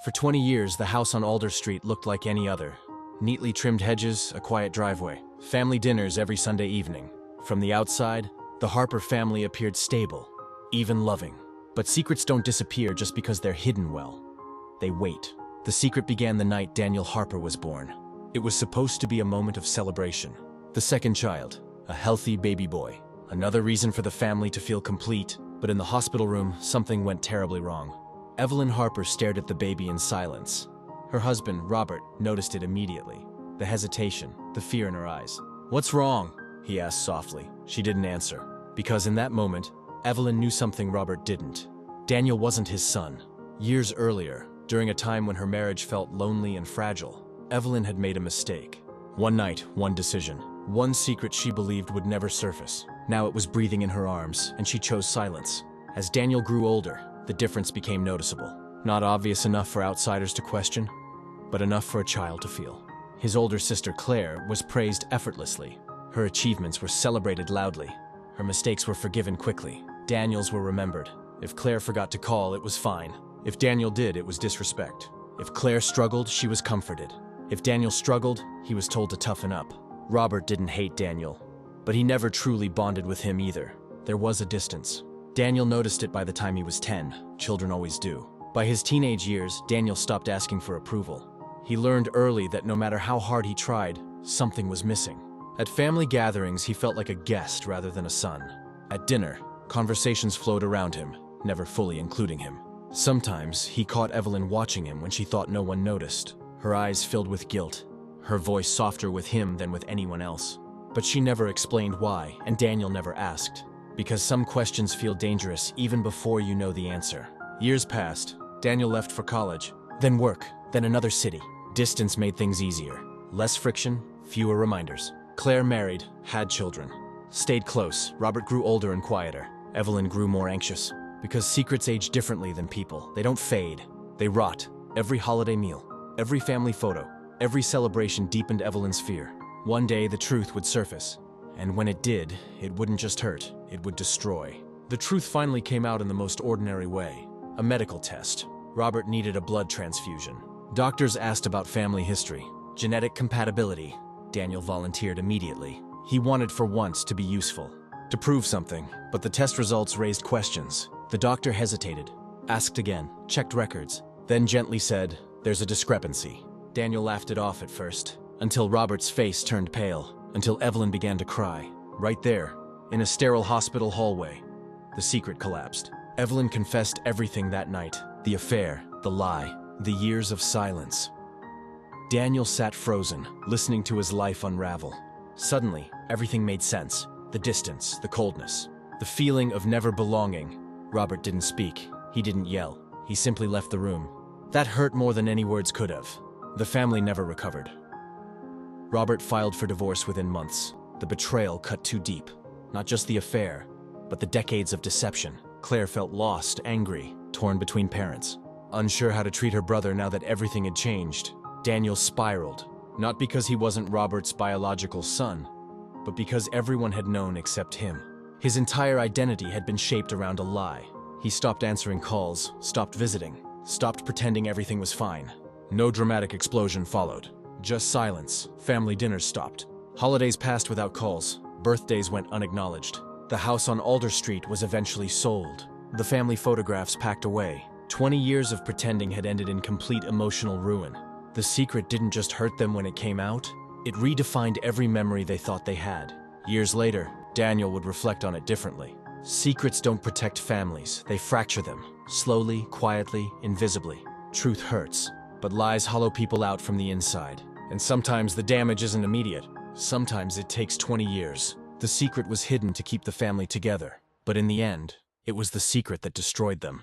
For 20 years, the house on Alder Street looked like any other. Neatly trimmed hedges, a quiet driveway, family dinners every Sunday evening. From the outside, the Harper family appeared stable, even loving. But secrets don't disappear just because they're hidden well. They wait. The secret began the night Daniel Harper was born. It was supposed to be a moment of celebration. The second child, a healthy baby boy. Another reason for the family to feel complete, but in the hospital room, something went terribly wrong. Evelyn Harper stared at the baby in silence. Her husband, Robert, noticed it immediately. The hesitation, the fear in her eyes. "What's wrong?" he asked softly. She didn't answer. Because in that moment, Evelyn knew something Robert didn't. Daniel wasn't his son. Years earlier, during a time when her marriage felt lonely and fragile, Evelyn had made a mistake. One night, one decision. One secret she believed would never surface. Now it was breathing in her arms, and she chose silence. As Daniel grew older, the difference became noticeable. Not obvious enough for outsiders to question, but enough for a child to feel. His older sister, Claire, was praised effortlessly. Her achievements were celebrated loudly. Her mistakes were forgiven quickly. Daniel's were remembered. If Claire forgot to call, it was fine. If Daniel did, it was disrespect. If Claire struggled, she was comforted. If Daniel struggled, he was told to toughen up. Robert didn't hate Daniel, but he never truly bonded with him either. There was a distance. Daniel noticed it by the time he was 10. Children always do. By his teenage years, Daniel stopped asking for approval. He learned early that no matter how hard he tried, something was missing. At family gatherings, he felt like a guest rather than a son. At dinner, conversations flowed around him, never fully including him. Sometimes, he caught Evelyn watching him when she thought no one noticed. Her eyes filled with guilt, her voice softer with him than with anyone else. But she never explained why, and Daniel never asked. Because some questions feel dangerous even before you know the answer. Years passed. Daniel left for college, then work, then another city. Distance made things easier. Less friction, fewer reminders. Claire married, had children. Stayed close. Robert grew older and quieter. Evelyn grew more anxious. Because secrets age differently than people. They don't fade. They rot. Every holiday meal, every family photo, every celebration deepened Evelyn's fear. One day the truth would surface. And when it did, it wouldn't just hurt, it would destroy. The truth finally came out in the most ordinary way. A medical test. Robert needed a blood transfusion. Doctors asked about family history, genetic compatibility. Daniel volunteered immediately. He wanted for once to be useful, to prove something, but the test results raised questions. The doctor hesitated, asked again, checked records, then gently said, "There's a discrepancy." Daniel laughed it off at first, until Robert's face turned pale, until Evelyn began to cry. Right there, in a sterile hospital hallway, the secret collapsed. Evelyn confessed everything that night. The affair, the lie, the years of silence. Daniel sat frozen, listening to his life unravel. Suddenly, everything made sense. The distance, the coldness, the feeling of never belonging. Robert didn't speak. He didn't yell. He simply left the room. That hurt more than any words could have. The family never recovered. Robert filed for divorce within months. The betrayal cut too deep. Not just the affair, but the decades of deception. Claire felt lost, angry, torn between parents. Unsure how to treat her brother now that everything had changed. Daniel spiraled, not because he wasn't Robert's biological son, but because everyone had known except him. His entire identity had been shaped around a lie. He stopped answering calls, stopped visiting, stopped pretending everything was fine. No dramatic explosion followed. Just silence. Family dinners stopped. Holidays passed without calls. Birthdays went unacknowledged. The house on Alder Street was eventually sold. The family photographs packed away. 20 years of pretending had ended in complete emotional ruin. The secret didn't just hurt them when it came out, it redefined every memory they thought they had. Years later, Daniel would reflect on it differently. Secrets don't protect families, they fracture them. Slowly, quietly, invisibly. Truth hurts, but lies hollow people out from the inside. And sometimes the damage isn't immediate. Sometimes it takes 20 years. The secret was hidden to keep the family together. But in the end, it was the secret that destroyed them.